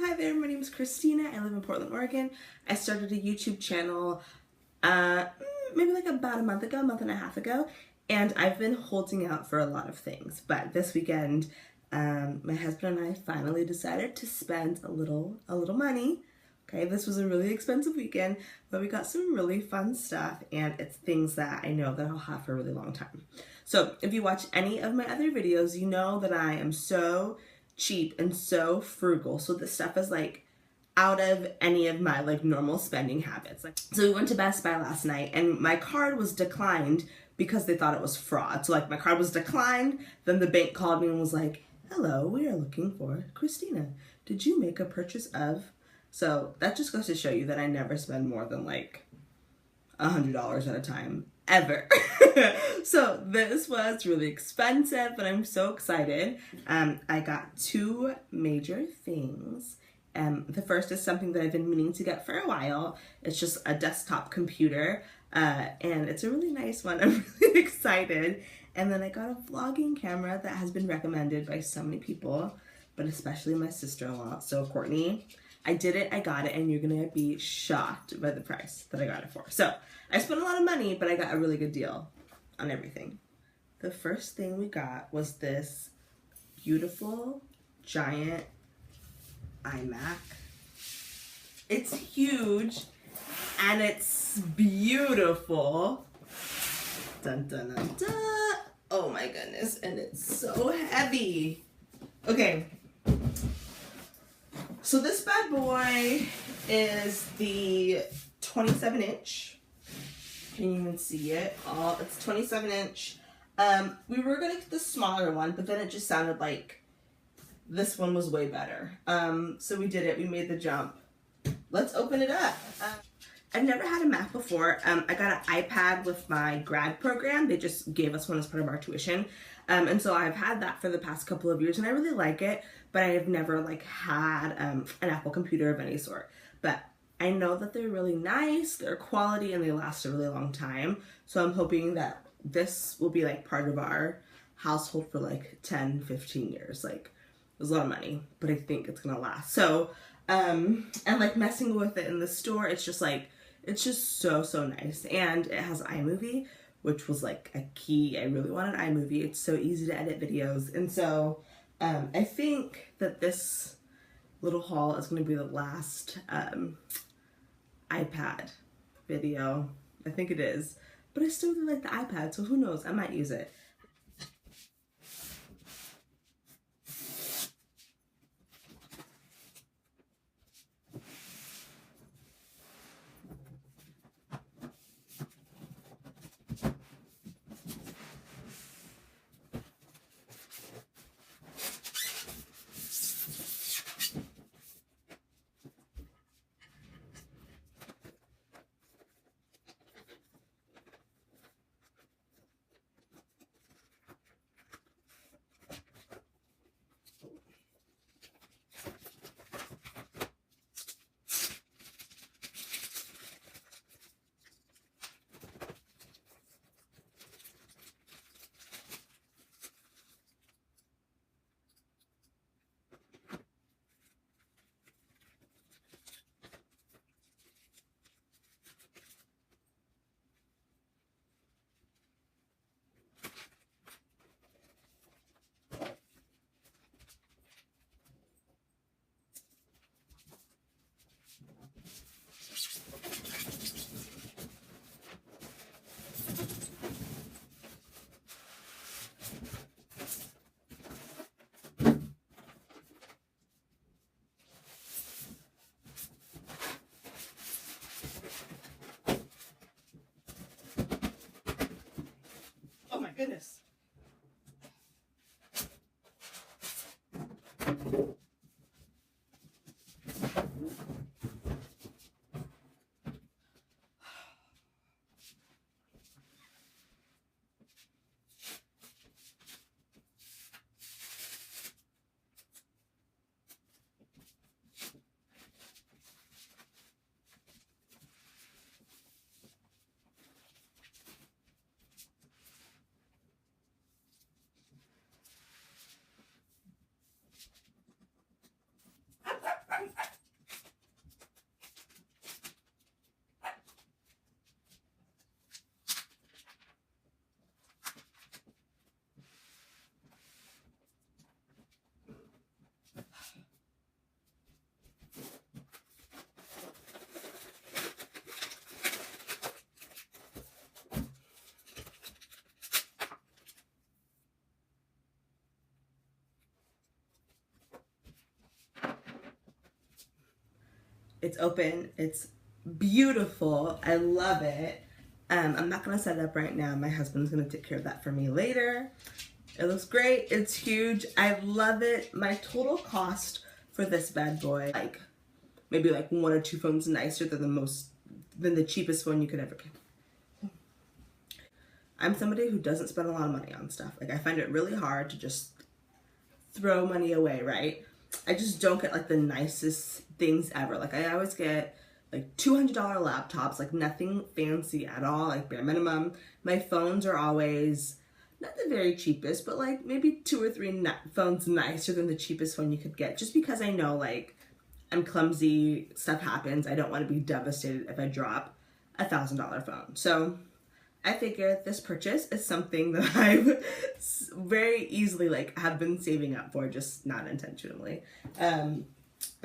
Hi there, my name is Christina. I live in Portland, Oregon. I started a YouTube channel maybe like about a month and a half ago, and I've been holding out for a lot of things. But this weekend, my husband and I finally decided to spend a little money. Okay, this was a really expensive weekend, but we got some really fun stuff, and it's things that I know that I'll have for a really long time. So if you watch any of my other videos, you know that I am so cheap and so frugal. So this stuff is like out of any of my like normal spending habits. So we went to Best Buy last night and my card was declined because they thought it was fraud. So like my card was declined, then the bank called me and was like, "Hello, we are looking for Christina. Did you make a purchase of?" So that just goes to show you that I never spend more than like $100 at a time, ever. So this was really expensive, but I'm so excited. I got two major things. The first is something that I've been meaning to get for a while. It's just a desktop computer, and it's a really nice one. I'm really excited. And then I got a vlogging camera that has been recommended by so many people, but especially my sister-in-law. So Courtney, I did it, I got it, and you're gonna be shocked by the price that I got it for. So I spent a lot of money, but I got a really good deal on everything. The first thing we got was this beautiful, giant iMac. It's huge and it's beautiful. Dun dun dun dun. Oh my goodness, and it's so heavy. Okay, so this bad boy is the 27-inch. Can you even see it? Oh, it's 27-inch. We were gonna get the smaller one, but then it just sounded like this one was way better. So we did it. We made the jump. Let's open it up. I've never had a Mac before. I got an iPad with my grad program. They just gave us one as part of our tuition. And so I've had that for the past couple of years and I really like it, but I have never like had an Apple computer of any sort. But I know that they're really nice, they're quality, and they last a really long time. So I'm hoping that this will be like part of our household for like 10, 15 years. Like, there's a lot of money, but I think it's gonna last. So, and like messing with it in the store, it's just like, it's just so nice. And it has iMovie, which was like a key. I really wanted iMovie. It's so easy to edit videos. And so, I think that this little haul is gonna be the last, iPad video. I think it is. But I still really like the iPad, so who knows? I might use it. Oh my goodness. It's open. It's beautiful. I love it. I'm not gonna set it up right now. My husband's gonna take care of that for me later. It looks great. It's huge. I love it. My total cost for this bad boy, like maybe like 1 or 2 phones nicer than the cheapest phone you could ever get. I'm somebody who doesn't spend a lot of money on stuff. Like I find it really hard to just throw money away, right? I just don't get like the nicest things ever. Like I always get like $200 laptops, like nothing fancy at all, like bare minimum. My phones are always not the very cheapest, but like maybe 2 or 3 phones nicer than the cheapest phone you could get, just because I know like I'm clumsy, stuff happens. I don't want to be devastated if I drop a $1,000 phone. So I figured this purchase is something that I've very easily like have been saving up for, just not intentionally.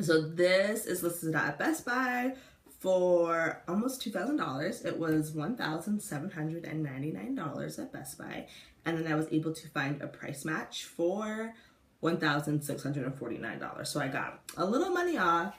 So this is listed at Best Buy for almost $2,000. It was $1,799 at Best Buy. And then I was able to find a price match for $1,649. So I got a little money off.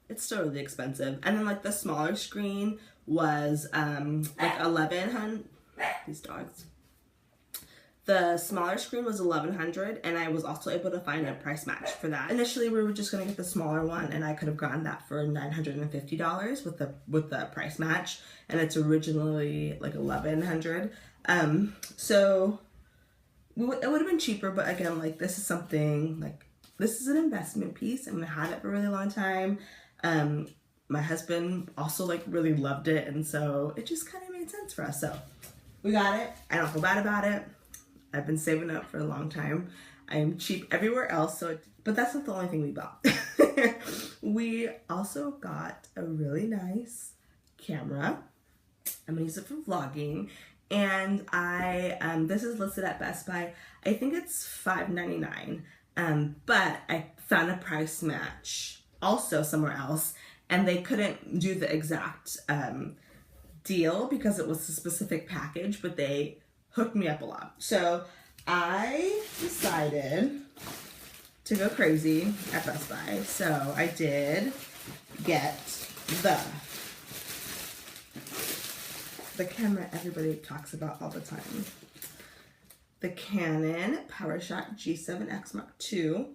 It's still really expensive. And then like the smaller screen was like 1,100. These dogs. The smaller screen was 1,100, and I was also able to find a price match for that. Initially, we were just gonna get the smaller one, and I could have gotten that for $950 with the price match, and it's originally like 1,100. So it would have been cheaper, but again, like this is something like this is an investment piece. I'm gonna have it for a really long time. My husband also like really loved it, and so it just kind of made sense for us. So we got it. I don't feel bad about it. I've been saving up for a long time. I am cheap everywhere else, but that's not the only thing we bought. We also got a really nice camera. I'm gonna use it for vlogging, and this is listed at Best Buy. I think it's $5.99, but I found a price match also somewhere else, and they couldn't do the exact deal because it was a specific package, but they hooked me up a lot. So I decided to go crazy at Best Buy. So I did get the camera everybody talks about all the time. The Canon PowerShot G7X Mark II.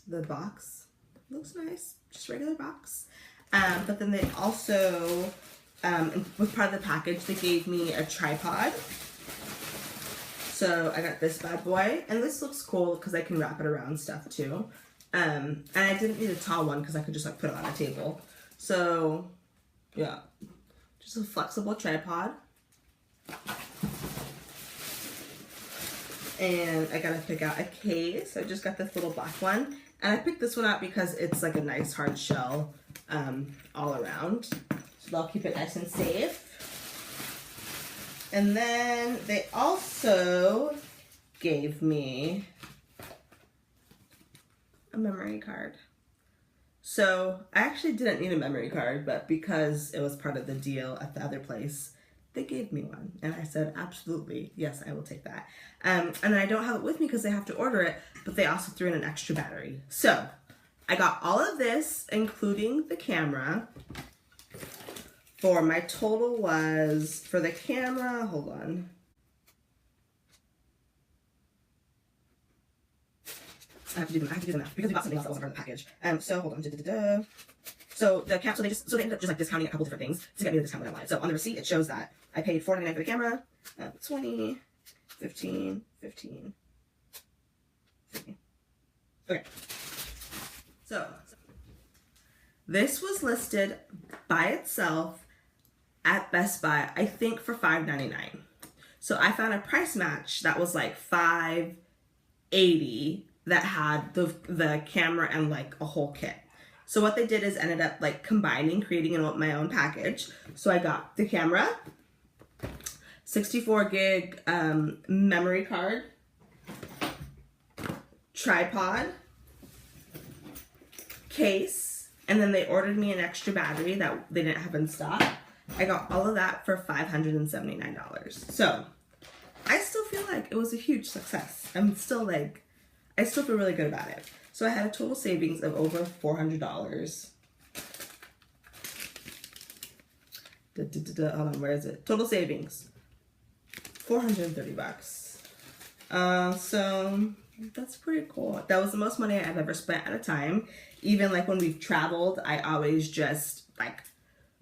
The box looks nice, just regular box. But then they also, with part of the package, they gave me a tripod. So I got this bad boy, and this looks cool because I can wrap it around stuff too. And I didn't need a tall one because I could just like put it on a table. So yeah, just a flexible tripod. And I gotta pick out a case. I just got this little black one, and I picked this one out because it's like a nice hard shell all around. So I'll keep it nice and safe. And then they also gave me a memory card. So I actually didn't need a memory card, but because it was part of the deal at the other place, they gave me one. And I said, absolutely, yes, I will take that. And then I don't have it with me because they have to order it, but they also threw in an extra battery. So I got all of this, including the camera. For my total was, for the camera, hold on. I have to do the math because we got something else that wasn't part of the package. So hold on. So the camera, so they ended up just like discounting a couple different things to get me the discount that I wanted. So on the receipt, it shows that I paid $4.99 for the camera, 20, 15, 15, 15. Okay. So this was listed by itself at Best Buy, I think for $5.99. So I found a price match that was like $5.80 that had the camera and like a whole kit. So what they did is ended up like combining, creating my own package. So I got the camera, 64 gig memory card, tripod, case, and then they ordered me an extra battery that they didn't have in stock. I got all of that for $579. So I still feel like it was a huge success. I'm still like, I still feel really good about it. So I had a total savings of over $400. Hold on, where is it? Total savings, $430. So that's pretty cool. That was the most money I've ever spent at a time. Even like when we've traveled, I always just like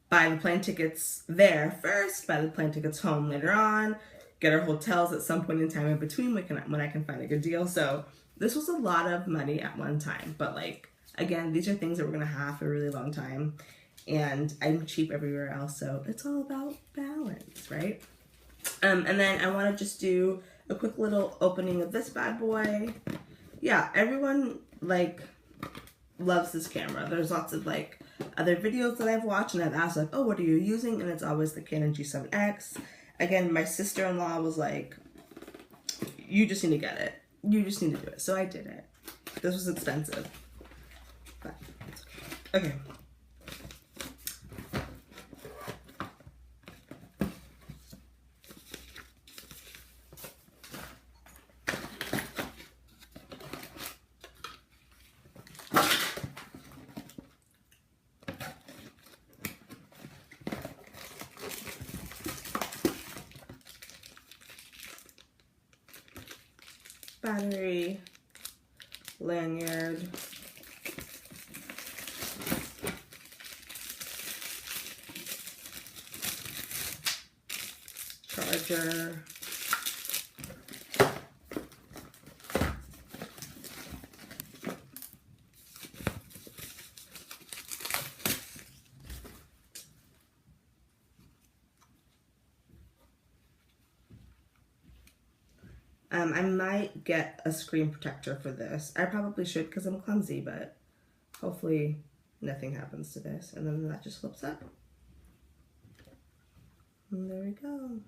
buy the plane tickets there first, buy the plane tickets home later on, get our hotels at some point in time in between when I can find a good deal. So this was a lot of money at one time, but like, again, these are things that we're gonna have for a really long time, and I'm cheap everywhere else, so it's all about balance, right? And then I wanna just do a quick little opening of this bad boy. Yeah, everyone like loves this camera. There's lots of like other videos that I've watched and I've asked like, oh, what are you using? And it's always the Canon G7x. Again, my sister-in-law was like, you just need to get it. You just need to do it. So I did it. This was expensive, but okay. Battery, lanyard, charger, I might get a screen protector for this. I probably should because I'm clumsy, but hopefully nothing happens to this. And then that just flips up. And there we go.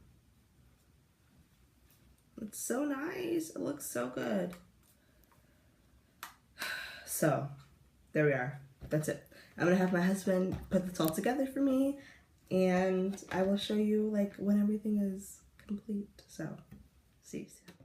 It's so nice. It looks so good. So there we are. That's it. I'm gonna have my husband put this all together for me, and I will show you like when everything is complete. So see you soon.